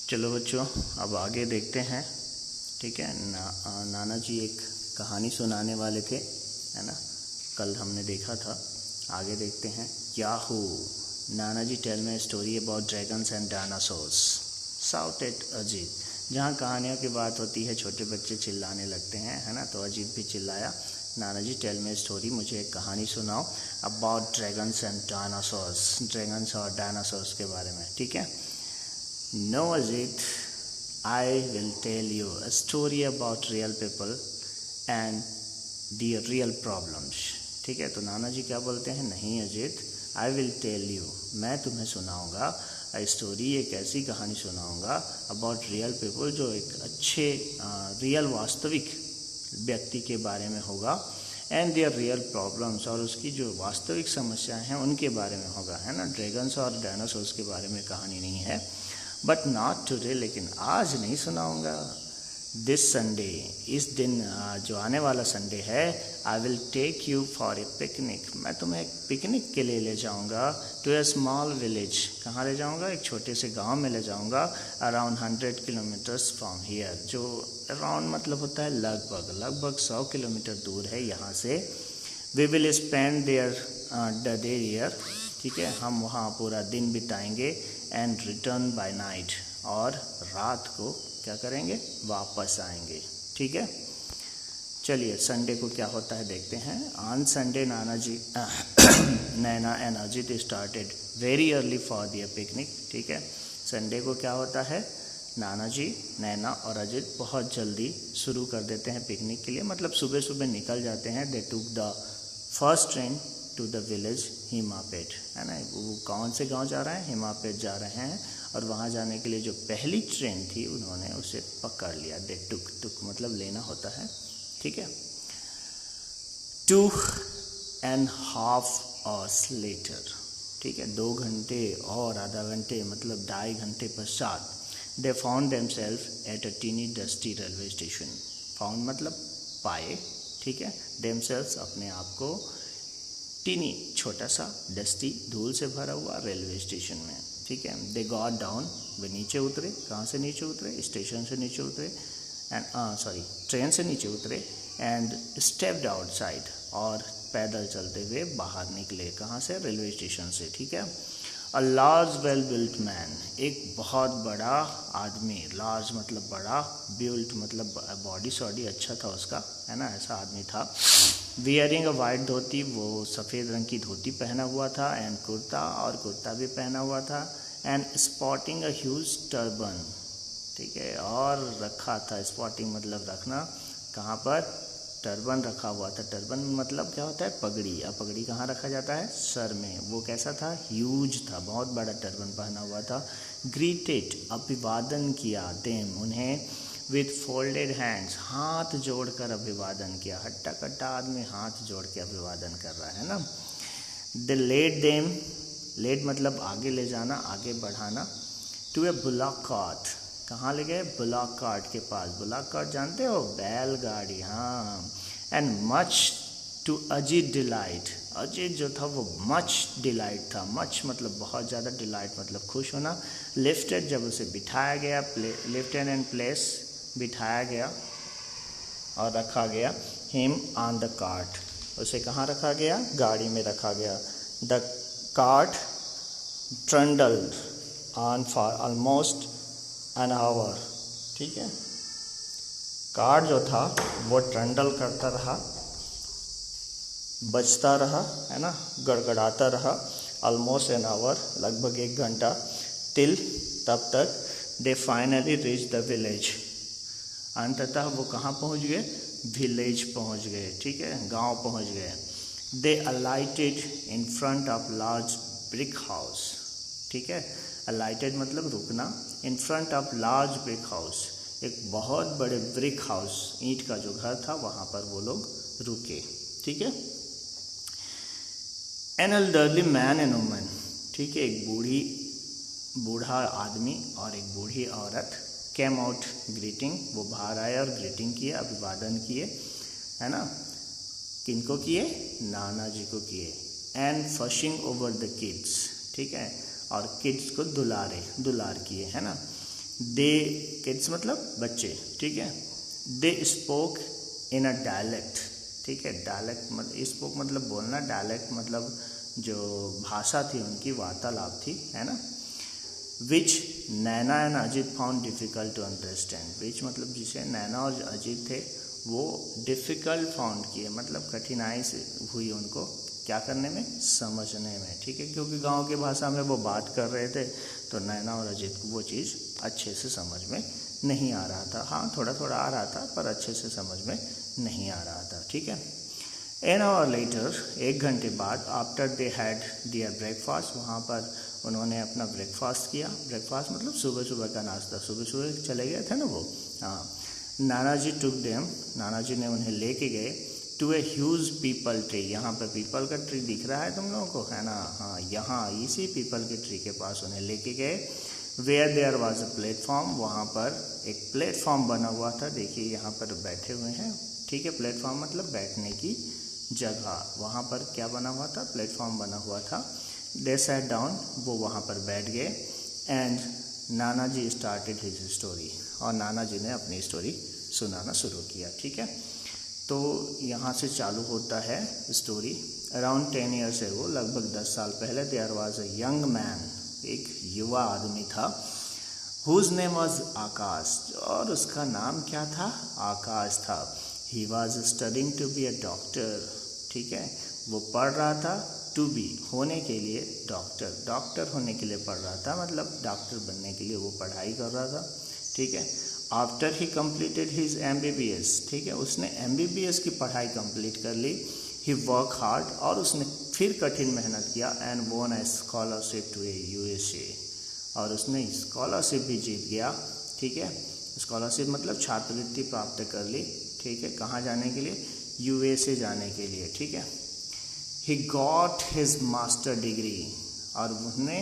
चलो बच्चों, अब आगे देखते हैं। ठीक है, नाना जी एक कहानी सुनाने वाले थे, है ना, कल हमने देखा था। आगे देखते हैं। याहू, नाना जी tell me story about dragons and dinosaurs, shouted Ajit. जहाँ कहानियों की बात होती है छोटे बच्चे चिल्लाने लगते हैं, है ना, तो अजीत भी चिल्लाया, नाना जी टेल मी स्टोरी, मुझे एक कहानी सुनाओ about dragons and dinosaurs, dragons और डायनासोर्स के बारे में। ठीक है। No, Ajit, I will tell you a story about real people and the real problems. ठीक है, तो नाना जी क्या बोलते हैं, नहीं Ajit, I will tell you, मैं तुम्हें सुनाऊंगा स्टोरी, एक ऐसी कहानी सुनाऊंगा अबाउट रियल पीपल, जो एक अच्छे रियल वास्तविक व्यक्ति के बारे में होगा, एंड देयर रियल प्रॉब्लम्स, और उसकी जो वास्तविक समस्याएं हैं उनके बारे में होगा, है ना। ड्रैगन्स और डायनासोर्स के बारे में कहानी नहीं है, बट नॉट टुडे, लेकिन आज नहीं सुनाऊंगा। दिस संडे, इस दिन जो आने वाला संडे है, I will take you for a picnic, मैं तुम्हें एक पिकनिक के लिए ले जाऊंगा, टू ए स्मॉल विलेज। कहाँ ले जाऊंगा, एक छोटे से गांव में ले जाऊंगा, अराउंड 100 किलोमीटर्स फ्रॉम हियर, जो अराउंड मतलब होता है लगभग 100 किलोमीटर दूर है यहाँ से। We will spend there the day here, ठीक है, हम वहाँ पूरा दिन बिताएंगे, एंड रिटर्न बाय नाइट, और रात को क्या करेंगे, वापस आएंगे। ठीक है, चलिए संडे को क्या होता है देखते हैं। ऑन संडे नाना जी Naina and Ajit started very early for their picnic. ठीक है, संडे को क्या होता है, नाना जी, नैना और अजित बहुत जल्दी शुरू कर देते हैं पिकनिक के लिए, मतलब सुबह सुबह निकल जाते हैं। They took the first train to the village Himapet, है ना, वो कौन से गांव जा रहे हैं, हिमापेट जा रहे हैं, और वहाँ जाने के लिए जो पहली ट्रेन थी उन्होंने उसे पकड़ लिया। दे टुक मतलब लेना होता है। ठीक है, 2.5 hours later, ठीक है, 2 घंटे और आधा घंटे मतलब 2.5 घंटे पश्चात, they found themselves at a tiny dusty railway station. Found मतलब पाए, ठीक है, देमसेल्फ अपने आप को, टीनी छोटा सा, डस्टी धूल से भरा हुआ रेलवे स्टेशन में। ठीक है, दे गॉट डाउन, वे नीचे उतरे। कहाँ से नीचे उतरे, स्टेशन से नीचे उतरे, एंड ट्रेन से नीचे उतरे, एंड स्टेप्ड आउटसाइड, और पैदल चलते हुए बाहर निकले। कहाँ से, रेलवे स्टेशन से। ठीक है, a large well built man, एक बहुत बड़ा आदमी, लार्ज मतलब बड़ा, बिल्ट मतलब बॉडी सॉडी अच्छा था उसका, है ना, ऐसा आदमी था। वियरिंग अ वाइट धोती, वो सफ़ेद रंग की धोती पहना हुआ था, एंड कुर्ता, और कुर्ता भी पहना हुआ था, and spotting a huge turban, ठीक है, और रखा था, स्पॉटिंग मतलब रखना, कहाँ पर, टर्बन रखा हुआ था। टर्बन मतलब क्या होता है, पगड़ी। अब पगड़ी कहाँ रखा जाता है, सर में। वो कैसा था, ह्यूज था, बहुत बड़ा टर्बन पहना हुआ था। ग्रीटेड, अभिवादन किया, देम उन्हें, विथ फोल्डेड हैंड्स, हाथ जोड़कर अभिवादन किया। हट्टा कट्टा आदमी हाथ जोड़ के अभिवादन कर रहा है ना। द लेड देम, लेड मतलब आगे ले जाना, आगे बढ़ाना, टू ए बुलॉक कार्ट, कहाँ ले गए, बुलॉक कार्ट के पास। बुलॉक कार्ट जानते हो, बैलगाड़ी, हाँ। And much to Ajit delight, Ajit जो था वो मच डिलाइट था, मच मतलब बहुत ज़्यादा, डिलाइट मतलब खुश होना। लिफ्टेड, जब उसे बिठाया गया, लिफ्टेड एंड प्लेस, बिठाया गया और रखा गया, हिम ऑन द कार्ट, उसे कहाँ रखा गया, गाड़ी में रखा गया। The cart trundled on for almost an hour, ठीक है, कार्ट जो था वो ट्रंडल करता रहा, बजता रहा, है ना, गड़गड़ाता रहा, ऑलमोस्ट एन आवर, लगभग 1 घंटा, टिल, तब तक, they finally reach the village, अंततः वो कहाँ पहुँच गए, विलेज पहुँच गए। ठीक है, गांव पहुँच गए। They alighted in front of large brick house, ठीक है, अलाइटेड मतलब रुकना, in front of large brick house, एक बहुत बड़े ब्रिक हाउस, ईंट का जो घर था, वहाँ पर वो लोग रुके। ठीक है, an elderly man and woman, ठीक है, एक बूढ़ा आदमी और एक बूढ़ी औरत, केम आउट ग्रीटिंग, वो बाहर आए और ग्रीटिंग किए, अभिवादन किए, है ना, किनको किए, नाना जी को किए। एंड फशिंग ओवर द किड्स, ठीक है, और किड्स को दुलार किए, है ना। दे किड्स मतलब बच्चे, ठीक है। They spoke in a dialect, ठीक है। डायलेक्ट स्पोक मतलब बोलना, डायलेक्ट मतलब जो भाषा थी उनकी, वार्तालाप थी, है ना। Which Naina and Ajit found difficult to understand, which मतलब जिसे नैना और अजीत थे वो डिफ़िकल्ट फाउंड किए, मतलब कठिनाई से हुई उनको क्या करने में, समझने में, ठीक है। क्योंकि गांव की भाषा में वो बात कर रहे थे तो नैना और अजीत को वो चीज़ अच्छे से समझ में नहीं आ रहा था। हाँ, थोड़ा थोड़ा आ रहा था पर अच्छे से समझ में नहीं आ रहा था, ठीक है। एन आवर लेटर, 1 घंटे बाद, after they had their breakfast, वहाँ पर उन्होंने अपना ब्रेकफास्ट किया। ब्रेकफास्ट मतलब सुबह सुबह का नाश्ता, सुबह सुबह चले गए थे ना वो, हाँ। नाना जी टुक देम, नाना जी ने उन्हें लेके गए to a huge peepal tree, यहाँ पर पीपल का ट्री दिख रहा है तुम लोगों को, है ना, हाँ, यहाँ इसी पीपल के ट्री के पास उन्हें लेके गए। Where there was a platform, वहाँ पर एक प्लेटफॉर्म बना हुआ था, देखिए यहाँ पर बैठे हुए हैं, ठीक है। प्लेटफॉर्म मतलब बैठने की जगह, वहाँ पर क्या बना हुआ था, प्लेटफॉर्म बना हुआ था। दे सैट डाउन, वो वहाँ पर बैठ गए। And Nana ji started his story, और नाना जी ने अपनी स्टोरी सुनाना शुरू किया, ठीक है। तो यहाँ से चालू होता है स्टोरी। अराउंड 10 ईयर्स एगो, लगभग 10 साल पहले, there was a young man, एक युवा आदमी था, हुज नेम वाज आकाश, और उसका नाम क्या था, आकाश था। He was studying to be a doctor, ठीक है। वो पढ़ रहा था टू बी, होने के लिए, डॉक्टर, डॉक्टर होने के लिए पढ़ रहा था, मतलब डॉक्टर बनने के लिए वो पढ़ाई कर रहा था, ठीक है। After he completed his MBBS, ठीक है, उसने MBBS की पढ़ाई कंप्लीट कर ली। ही वर्क हार्ड, और उसने फिर कठिन मेहनत किया। एंड वोन ए स्कॉलरशिप टू ए USA, और उसने स्कॉलरशिप भी जीत गया, ठीक है। स्कॉलरशिप मतलब छात्रवृत्ति प्राप्त कर ली, ठीक है। कहाँ जाने के लिए, USA जाने के लिए, ठीक है। He got his master degree, और उसने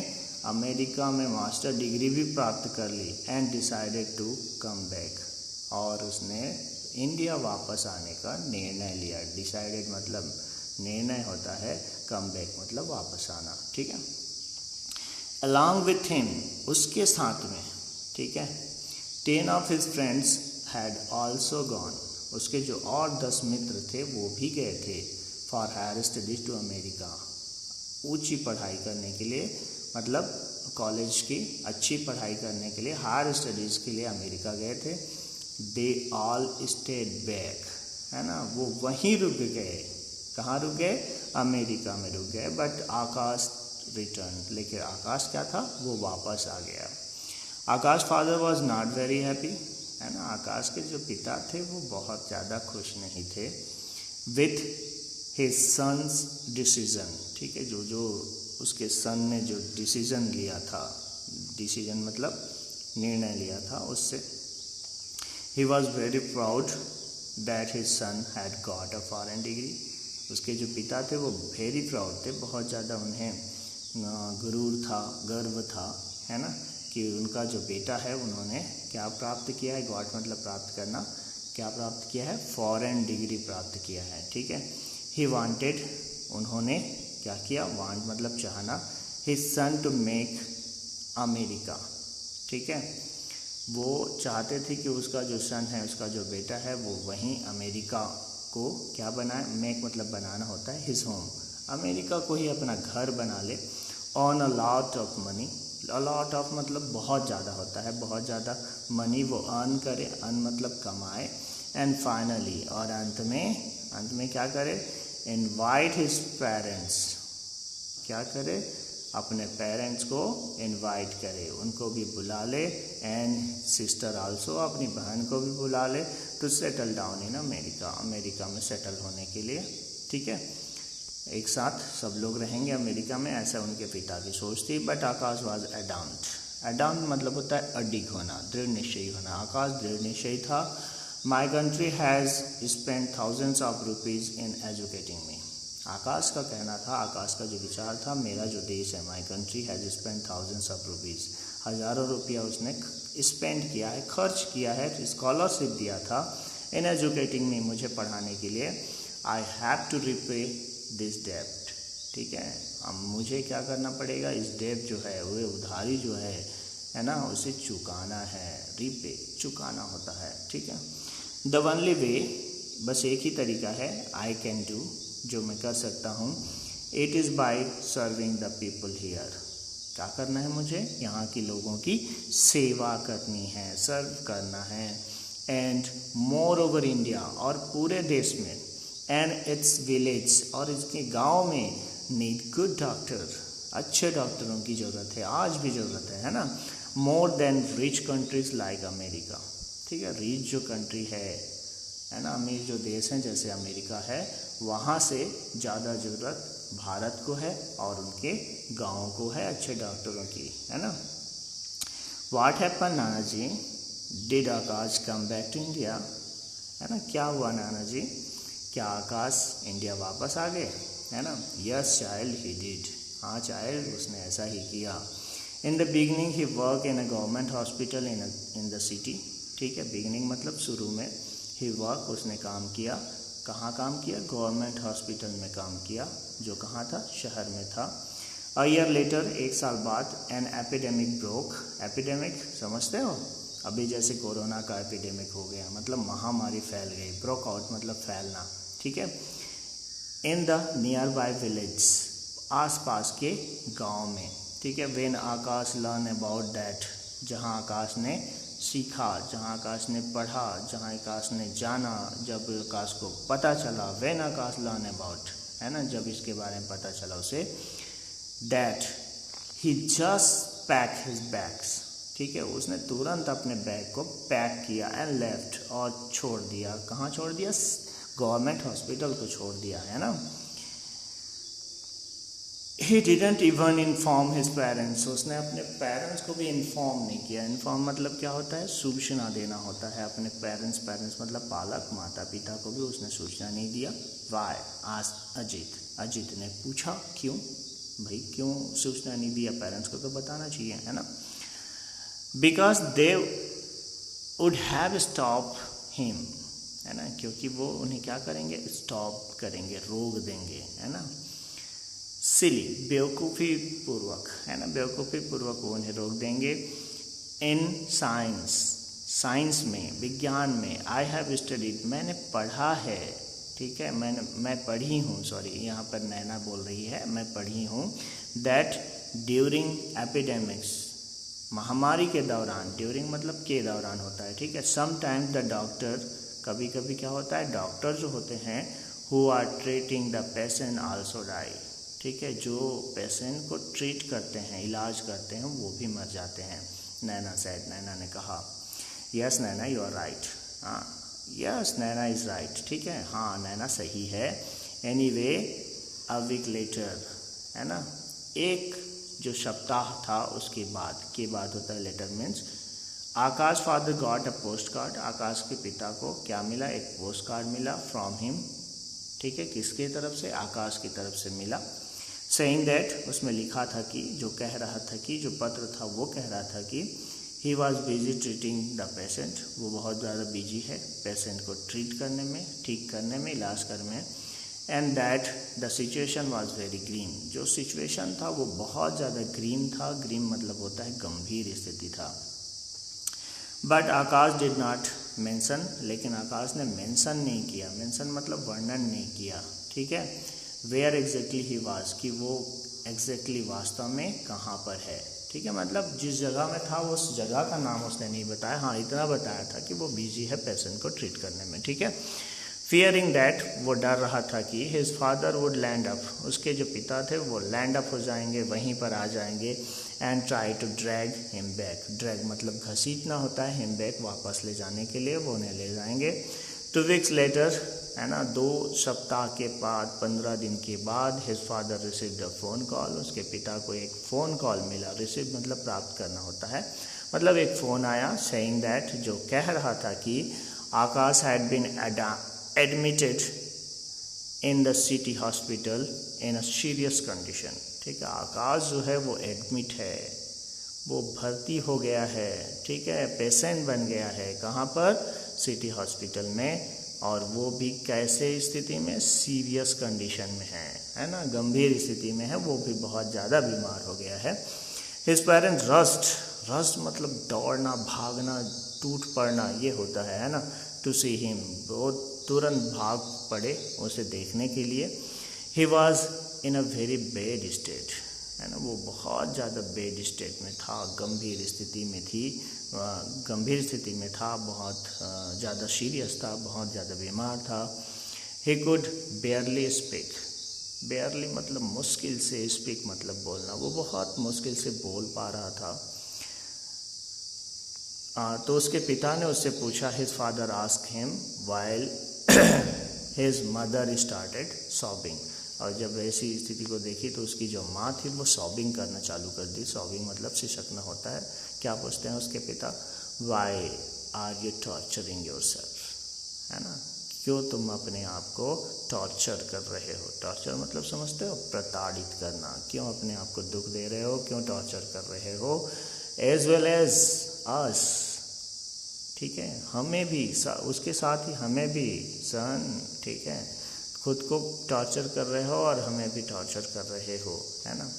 अमेरिका में मास्टर डिग्री भी प्राप्त कर ली। And decided to come back, और उसने इंडिया वापस आने का निर्णय लिया। डिसाइडेड मतलब निर्णय होता है, कम बैक मतलब वापस आना, ठीक है। अलॉन्ग विथ हिम, उसके साथ में, ठीक है, 10 of his friends had also gone, उसके जो और 10 मित्र थे वो भी गए थे। For higher studies to America, ऊंची पढ़ाई करने के लिए, मतलब कॉलेज की अच्छी पढ़ाई करने के लिए, हायर स्टडीज़ के लिए अमेरिका गए थे। दे ऑल स्टेड बैक, है ना, वो वहीं रुक गए। कहाँ रुक गए, अमेरिका में रुक गए। बट आकाश रिटर्न, लेकिन आकाश क्या था, वो वापस आ गया। Akash father was not very happy, है ना, आकाश के जो पिता थे वो बहुत ज़्यादा खुश नहीं थे विथ हिज सन्स डिसीजन, ठीक है। जो उसके सन ने जो डिसीजन लिया था, डिसीजन मतलब निर्णय लिया था उससे। He was very proud that his son had got a foreign degree, उसके जो पिता थे वो वेरी प्राउड थे, बहुत ज़्यादा उन्हें गुरूर था, गर्व था, है ना, कि उनका जो बेटा है उन्होंने क्या प्राप्त किया है, गॉट मतलब प्राप्त करना, क्या प्राप्त किया है, फॉरेन डिग्री प्राप्त किया है, ठीक है। ही वांटेड, उन्होंने क्या किया, वांट मतलब चाहना, his son to make America, ठीक है। वो चाहते थे कि उसका जो सन है, उसका जो बेटा है वो वहीं अमेरिका को क्या बनाए, मेक मतलब बनाना होता है, हिज होम, अमेरिका को ही अपना घर बना ले। On a lot of money, a lot of मतलब बहुत ज़्यादा होता है, बहुत ज़्यादा मनी वो अर्न करे, अर्न मतलब कमाए। एंड फाइनली, और अंत में क्या करे, इनवाइट हिज पेरेंट्स, क्या करे, अपने पेरेंट्स को इनवाइट करे, उनको भी बुला ले। एंड सिस्टर आल्सो, अपनी बहन को भी बुला ले, to settle down in America, America में सेटल होने के लिए, ठीक है। एक साथ सब लोग रहेंगे अमेरिका में, ऐसा उनके पिता की सोच थी। But Akash was about, about मतलब होता है अडिग होना, दृढ़ निश्चयी होना। आकाश दृढ़ निश्चयी था। My country has spend thousands of rupees in educating me, Akash का कहना था, आकाश का जो विचार था, मेरा जो देश है, माई country has spend thousands of rupees, हज़ारों रुपया उसने स्पेंड किया है, खर्च किया है, स्कॉलरशिप दिया था, इन एजुकेटिंग मी, मुझे पढ़ाने के लिए। I have to repay this डेब्ट, ठीक है, अब मुझे क्या करना पड़ेगा, इस डेब्ट जो है, वो उधारी जो है, है ना, उसे चुकाना है, रीपे चुकाना होता है, ठीक है। द ओनली वे, बस एक ही तरीका है, आई कैन डू, जो मैं कर सकता हूँ, it is by serving the people here, क्या करना है मुझे, यहाँ के लोगों की सेवा करनी है, सर्व करना है। एंड मोर ओवर इंडिया, और पूरे देश में, एंड इट्स विलेज, और इसके गांव में, नीड गुड डॉक्टर, अच्छे डॉक्टरों की ज़रूरत है, आज भी ज़रूरत है ना, more than rich countries like America, ठीक है। रिच जो कंट्री है ना, अमीर जो देश हैं जैसे अमेरिका है, वहाँ से ज़्यादा ज़रूरत भारत को है और उनके गाँव को है अच्छे डॉक्टरों की, है ना। व्हाट हैपन नाना जी, did Akash come back to India, है ना, क्या हुआ नाना जी, क्या आकाश इंडिया वापस आ गए, है ना। यस चाइल्ड ही डिड, हाँ चाइल्ड, उसने ऐसा ही किया। In the beginning he work in a government hospital in the city, ठीक है, बिगनिंग मतलब शुरू में, ही वर्क उसने काम किया, कहाँ काम किया, गवर्नमेंट हॉस्पिटल में काम किया, जो कहाँ था, शहर में था। अ ईयर लेटर, एक साल बाद, एन एपिडेमिक ब्रोक, एपिडेमिक समझते हो, अभी जैसे कोरोना का एपिडेमिक हो गया, मतलब महामारी फैल गई, ब्रोक आउट मतलब फैलना, ठीक है। In the near by village, आसपास के गांव में, ठीक है। When Akash learn about that, जहां आकाश ने सीखा, जहां आकाश ने पढ़ा, जहां आकाश ने जाना, जब आकाश को पता चला, व्हेन आकाश लर्न अबाउट, है ना, जब इसके बारे में पता चला उसे, that he just pack his bags, ठीक है, उसने तुरंत अपने बैग को पैक किया, एंड लेफ्ट, और छोड़ दिया, कहाँ छोड़ दिया, गवर्नमेंट हॉस्पिटल को छोड़ दिया, है ना। He didn't even inform his parents, उसने अपने पेरेंट्स को भी इन्फॉर्म नहीं किया। इन्फॉर्म मतलब क्या होता है, सूचना देना होता है अपने पेरेंट्स, पेरेंट्स मतलब पालक, माता पिता को भी उसने सूचना नहीं दिया। वाई, आज अजित ने पूछा, क्यों भाई, क्यों सूचना नहीं दिया, पेरेंट्स को तो बताना चाहिए, है ना। Because they would have stop him, है ना, क्योंकि वो उन्हें क्या करेंगे, स्टॉप करेंगे, रोक देंगे, है ना। सिली, बेवकूफ़ी पूर्वक, है ना, बेवकूफ़ी पूर्वक वो उन्हें रोक देंगे। इन साइंस, साइंस में, विज्ञान में, आई हैव स्टडीड, मैंने पढ़ा है, ठीक है, मैं पढ़ी हूँ, सॉरी यहाँ पर नैना बोल रही है, मैं पढ़ी हूँ, दैट ड्यूरिंग एपिडेमिक्स, महामारी के दौरान, ड्यूरिंग मतलब के दौरान होता है, ठीक है। समटाइम्स द डॉक्टर, कभी कभी क्या होता है, डॉक्टर जो होते हैं, who are treating the patient also die, ठीक है, जो पेशेंट को ट्रीट करते हैं, इलाज करते हैं, वो भी मर जाते हैं। नैना सेड, नैना ने कहा, yes Naina you are right, हाँ यस नैना इज़ राइट, ठीक है, हाँ नैना सही है। एनीवे अ वीक लेटर, है ना, एक जो सप्ताह था उसके बाद, के बाद होता है letter means, Akash father got a post card, Akash के पिता को क्या मिला, एक पोस्ट कार्ड मिला, फ्रॉम हिम, ठीक है, किसकी तरफ से, आकाश की तरफ से मिला। सेइंग दैट, उसमें लिखा था कि, जो कह रहा था कि, जो पत्र था वो कह रहा था कि, he was busy treating the patient, वो बहुत ज़्यादा बिजी है पेशेंट को ट्रीट करने में, ठीक करने में, इलाज करने में। And that the situation was very grim, जो सिचुएशन था वो बहुत ज़्यादा ग्रीम था, ग्रीम मतलब होता है गंभीर स्थिति था। But Akash did not mention, लेकिन आकाश ने मेंशन नहीं किया, मेंशन मतलब वर्णन नहीं किया, ठीक है, वेयर एग्जैक्टली ही वाज, कि वो एग्जैक्टली वास्तव में कहाँ पर है, ठीक है, मतलब जिस जगह में था उस जगह का नाम उसने नहीं बताया, हाँ इतना बताया था कि वो बिजी है पेशेंट को ट्रीट करने में, ठीक है। फियरिंग दैट, वो डर रहा था कि his father would land up, उसके जो पिता थे वो लैंड अप हो जाएंगे, वहीं पर आ जाएंगे, and try to drag him back, drag मतलब घसीटना होता है, हिम बैक वापस ले जाने के लिए, वो उन्हें ले जाएंगे। 2 वीक्स लेटर, है ना, 2 सप्ताह के बाद, 15 दिन के बाद, his father received a phone call, उसके पिता को एक फ़ोन कॉल मिला, रिसीव मतलब प्राप्त करना होता है, मतलब एक फ़ोन आया, सेइंग दैट, जो कह रहा था कि Akash had been admitted in the city hospital in a serious condition, ठीक है, आकाश जो है वो एडमिट है, वो भर्ती हो गया है, ठीक है, पेशेंट बन गया है, कहाँ पर, सिटी हॉस्पिटल में, और वो भी कैसे स्थिति में, सीरियस कंडीशन में है ना, गंभीर स्थिति में है, वो भी बहुत ज़्यादा बीमार हो गया है। हिज पेरेंट्स रश मतलब दौड़ना, भागना, टूट पड़ना, ये होता है ना। टू सी हिम, वो तुरंत भाग पड़े उसे देखने के लिए। He was in a very bad state, है ना, वो बहुत ज़्यादा बैड स्टेट में था, गंभीर स्थिति में थी, गंभीर स्थिति में था, बहुत ज़्यादा सीरियस था, बहुत ज़्यादा बीमार था। ही कुड बेयरली स्पीक, बेयरली मतलब मुश्किल से, स्पीक मतलब बोलना, वो बहुत मुश्किल से बोल पा रहा था। तो उसके पिता ने उससे पूछा, his father asked him while his mother started sobbing, और जब ऐसी स्थिति को देखी तो उसकी जो माँ थी वो सॉबिंग करना चालू कर दी। सॉबिंग मतलब सिसकना होता है। क्या पूछते हैं उसके पिता, why are you torturing yourself, है ना, क्यों तुम अपने आप को टॉर्चर कर रहे हो। टॉर्चर मतलब समझते हो, प्रताड़ित करना। क्यों अपने आप को दुख दे रहे हो, क्यों टॉर्चर कर रहे हो। एज वेल एज अस, ठीक है, हमें भी, उसके साथ ही हमें भी, सन, ठीक है, खुद को टॉर्चर कर रहे हो और हमें भी टॉर्चर कर रहे हो, है ना।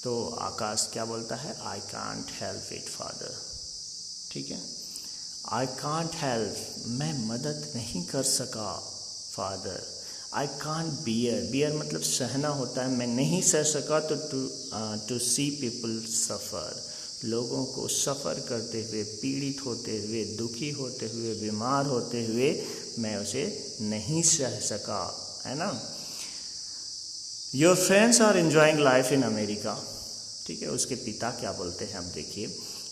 तो आकाश क्या बोलता है, I can't help it father, ठीक है, आई कांट हेल्प, मैं मदद नहीं कर सका father. I can't bear, bear मतलब सहना होता है, मैं नहीं सह सका तो टू सी पीपल सफ़र, लोगों को सफ़र करते हुए, पीड़ित होते हुए, दुखी होते हुए, बीमार होते हुए मैं उसे नहीं सह सका, है ना। Your friends are enjoying life in America, ठीक है, उसके पिता क्या बोलते हैं अब देखिए,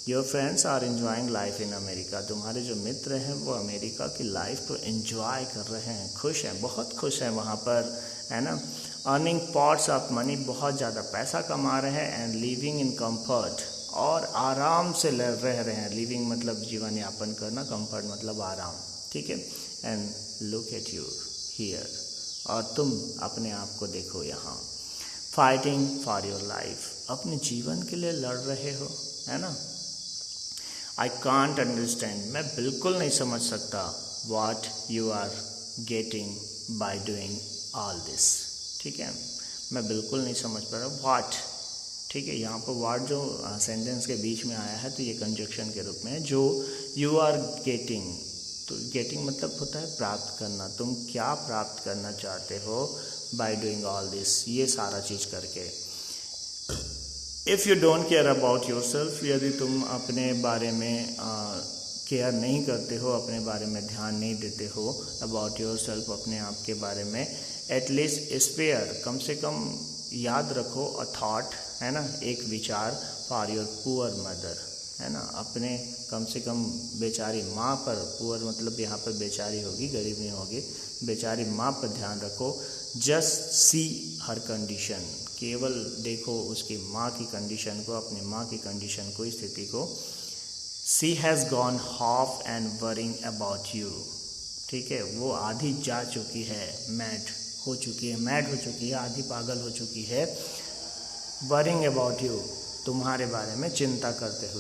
your friends are enjoying life in America, तुम्हारे जो मित्र हैं वो अमेरिका की लाइफ को एंजॉय कर रहे हैं, खुश हैं, बहुत खुश हैं वहाँ पर, है ना। अर्निंग पॉट्स ऑफ मनी, बहुत ज़्यादा पैसा कमा रहे हैं, एंड लिविंग इन कंफर्ट, और आराम से रह रहे हैं। लिविंग मतलब जीवन यापन करना, कंफर्ट मतलब आराम, ठीक है। And look at you here, और तुम अपने आप को देखो यहाँ। फाइटिंग फॉर योर लाइफ, अपने जीवन के लिए लड़ रहे हो, है ना। आई कांट अंडरस्टैंड, मैं बिल्कुल नहीं समझ सकता, what you are getting by doing all this, ठीक है, मैं बिल्कुल नहीं समझ पा रहा व्हाट, ठीक है। यहाँ पर वाट जो सेंटेंस के बीच में आया है तो ये कंजक्शन के रूप में है, जो यू आर गेटिंग, तो गेटिंग मतलब होता है प्राप्त करना, तुम क्या प्राप्त करना चाहते हो बाय डूइंग ऑल दिस, ये सारा चीज़ करके। If you don't care about your self, यदि तुम अपने बारे में केयर नहीं करते हो, अपने बारे में ध्यान नहीं देते हो, अबाउट योर सेल्फ, अपने आप के बारे में, एटलीस्ट स्पेयर, कम से कम याद रखो, अ थॉट, है ना, एक विचार, फॉर योर पुअर मदर, है ना, अपने कम से कम बेचारी माँ पर, पुअर मतलब यहाँ पर बेचारी होगी, गरीब नहीं होगी, बेचारी माँ पर ध्यान रखो। जस्ट सी हर कंडीशन, केवल देखो उसकी माँ की कंडीशन को, अपनी माँ की कंडीशन को, स्थिति को। She has gone half and worrying about you, ठीक है, वो आधी जा चुकी है, मैड हो चुकी है, मैड हो चुकी है, आधी पागल हो चुकी है, वरिंग अबाउट यू, तुम्हारे बारे में चिंता करते हुए।